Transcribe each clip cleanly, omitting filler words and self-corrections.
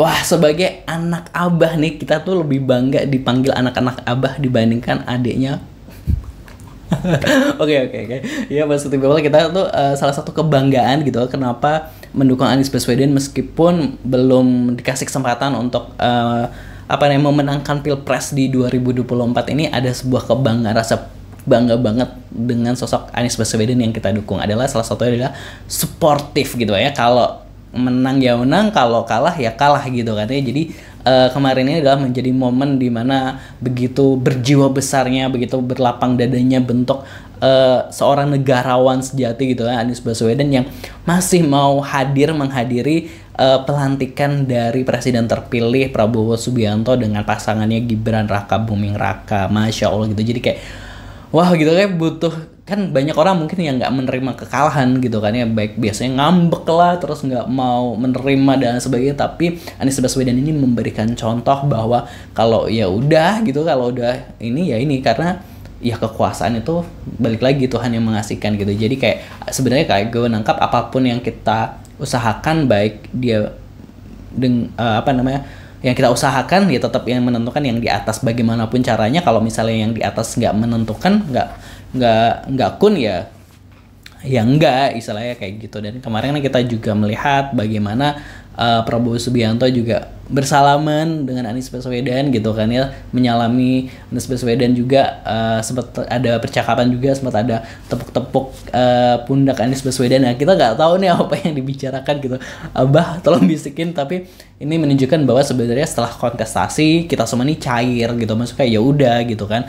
Wah, sebagai anak abah nih, kita tuh lebih bangga dipanggil anak-anak abah dibandingkan adiknya. Oke. Ya, maksudnya bahwa kita tuh salah satu kebanggaan gitu. Kenapa mendukung Anies Baswedan meskipun belum dikasih kesempatan untuk memenangkan Pilpres di 2024 ini, ada sebuah kebanggaan, rasa bangga banget dengan sosok Anies Baswedan yang kita dukung. Adalah salah satunya adalah sportif gitu ya. Kalau menang ya menang, kalau kalah ya kalah gitu katanya. Jadi kemarin ini adalah menjadi momen dimana begitu berjiwa besarnya, begitu berlapang dadanya bentuk seorang negarawan sejati gitu ya, Anies Baswedan yang masih mau menghadiri pelantikan dari presiden terpilih Prabowo Subianto dengan pasangannya Gibran Raka Buming Raka. Masya Allah gitu. Jadi kayak wah gitu, kayak butuh, kan banyak orang mungkin yang nggak menerima kekalahan gitu kan ya, baik biasanya ngambek lah, terus nggak mau menerima dan sebagainya. Tapi Anies Baswedan ini memberikan contoh bahwa kalau ya udah gitu, kalau udah ini ya ini, karena ya kekuasaan itu balik lagi Tuhan yang mengasihkan gitu. Jadi kayak sebenarnya kayak gue nangkap apapun yang kita usahakan, baik dia yang kita usahakan ya tetap yang menentukan yang di atas bagaimanapun caranya. Kalau misalnya yang di atas nggak menentukan, nggak kun ya enggak, istilahnya kayak gitu. Dan kemarin kita juga melihat bagaimana Prabowo Subianto juga bersalaman dengan Anies Baswedan gitu kan ya, menyalami Anies Baswedan juga. Sempat ada percakapan juga, sempat ada tepuk-tepuk pundak Anies Baswedan. Nah, kita nggak tahu nih apa yang dibicarakan gitu. Abah tolong bisikin. Tapi ini menunjukkan bahwa sebenarnya setelah kontestasi kita semua ini cair gitu, maksudnya ya udah gitu kan,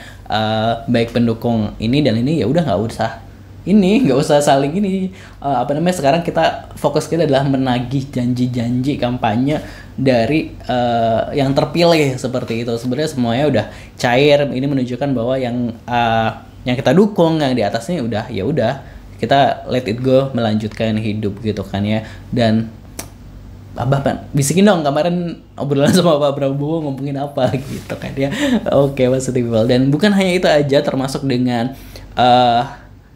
baik pendukung ini dan ini ya udah nggak usah saling ini sekarang kita fokus kita adalah menagih janji-janji kampanye dari yang terpilih seperti itu. Sebenarnya semuanya udah cair. Ini menunjukkan bahwa yang kita dukung yang di atasnya udah kita let it go, melanjutkan hidup gitu kan ya. Dan Abah bisikin dong kemarin obrolan sama Pak Prabowo ngomongin apa gitu kan ya. Oke, maksudnya. Dan bukan hanya itu aja, termasuk dengan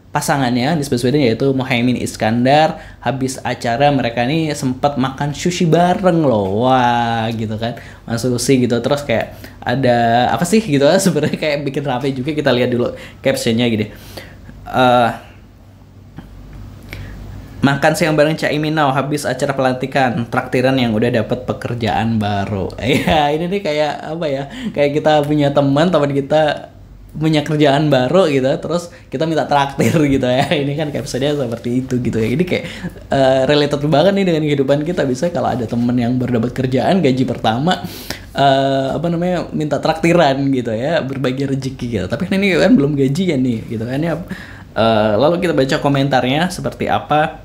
pasangannya Anies Baswedan yaitu Muhaimin Iskandar. Habis acara mereka ini sempat makan sushi bareng loh. Wah gitu kan, masuk sushi gitu. Terus kayak ada apa sih gitu sebenarnya, kayak bikin rame juga. Kita lihat dulu captionnya gitu. Makan siang bareng Caimin now habis acara pelantikan, traktiran yang udah dapat pekerjaan baru. Ya ini nih kayak apa ya, kayak kita punya teman kita punya kerjaan baru gitu, terus kita minta traktir gitu ya. Ini kan captionnya seperti itu gitu ya. Ini kayak related banget nih dengan kehidupan kita. Bisa kalau ada temen yang baru dapat kerjaan gaji pertama minta traktiran gitu ya, berbagi rezeki gitu. Tapi kan ini kan belum gajian nih gitu kan ya. Lalu kita baca komentarnya seperti apa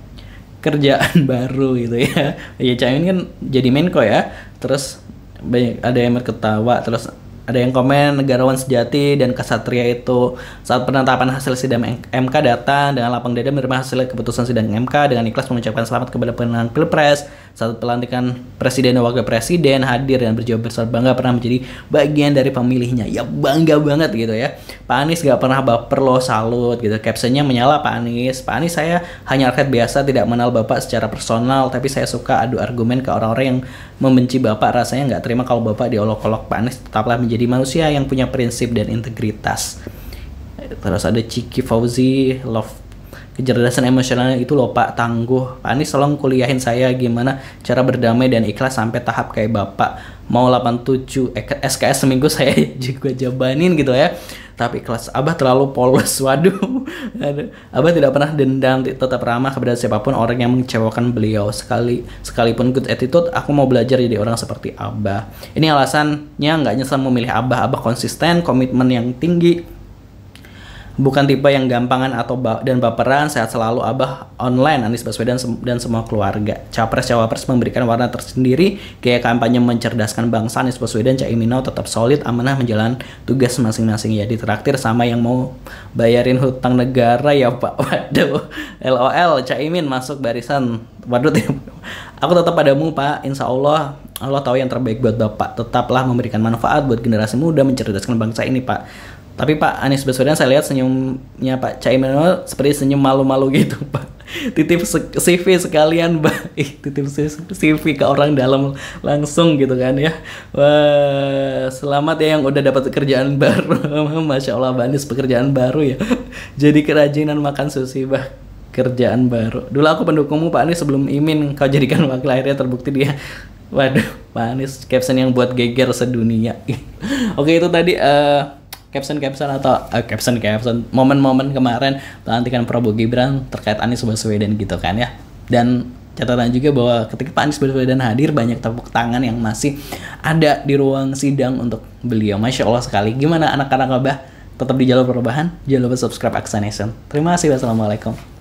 kerjaan baru gitu ya. Ya Caimin kan jadi Menko ya. Terus banyak ada yang berketawa, terus ada yang komen negarawan sejati dan kesatria itu saat penetapan hasil sidang MK datang dengan lapang dada menerima hasil keputusan sidang MK dengan ikhlas mengucapkan selamat kepada pemenang Pilpres. Saat pelantikan presiden dan wakil presiden hadir dan berjiwa besar bangga pernah menjadi bagian dari pemilihnya. Ya bangga banget gitu ya. Pak Anies gak pernah baper loh, salut gitu. Captionnya menyala Pak Anies. Pak Anies, saya hanya rakyat biasa, tidak mengenal Bapak secara personal, tapi saya suka adu argumen ke orang-orang yang membenci Bapak. Rasanya nggak terima kalau Bapak diolok-olok. Pak Anies tetaplah menjadi manusia yang punya prinsip dan integritas. Terus ada Ciki Fauzi, love kecerdasan emosionalnya itu loh Pak, tangguh. Pak Anies tolong kuliahin saya gimana cara berdamai dan ikhlas sampai tahap kayak Bapak. Mau 87 SKS seminggu saya juga jabanin gitu ya. Tapi kelas Abah terlalu polos. Waduh. Abah tidak pernah dendam, tetap ramah kepada siapapun orang yang mengecewakan beliau. Sekalipun good attitude, aku mau belajar jadi orang seperti Abah. Ini alasannya nggak nyesel memilih Abah. Abah konsisten, komitmen yang tinggi, bukan tipe yang gampangan dan baperan. Sehat selalu Abah online. Anies Baswedan dan semua keluarga. Capres-cawapres memberikan warna tersendiri. Gaya kampanye mencerdaskan bangsa. Anies Baswedan, Caimin tetap solid, amanah menjalankan tugas masing-masing. Ya ditraktir sama yang mau bayarin hutang negara ya Pak. Waduh. LOL Caimin masuk barisan. Waduh. Aku tetap padamu Pak. Insya Allah tahu yang terbaik buat Bapak. Tetaplah memberikan manfaat buat generasi muda, mencerdaskan bangsa ini Pak. Tapi Pak Anies Baswedan saya lihat senyumnya Pak Caimin seperti senyum malu-malu gitu Pak. Titip CV sekalian Pak. Titip CV ke orang dalam langsung gitu kan ya. Wah, selamat ya yang udah dapat kerjaan baru. Masya Allah Pak Anies pekerjaan baru ya. Jadi kerajinan makan sushi Pak. Kerjaan baru. Dulu aku pendukungmu Pak Anies sebelum Imin kau jadikan wakil, akhirnya terbukti dia. Waduh, Pak Anies caption yang buat geger sedunia. Oke, itu tadi caption atau caption momen-momen kemarin pelantikan Prabowo Gibran terkait Anies Baswedan gitu kan ya. Dan catatan juga bahwa ketika Pak Anies Baswedan hadir, banyak tepuk tangan yang masih ada di ruang sidang untuk beliau. Masya Allah sekali. Gimana anak-anak Abah? Tetap di jalur perubahan. Jangan lupa subscribe Aksa Nation. Terima kasih. Wassalamualaikum.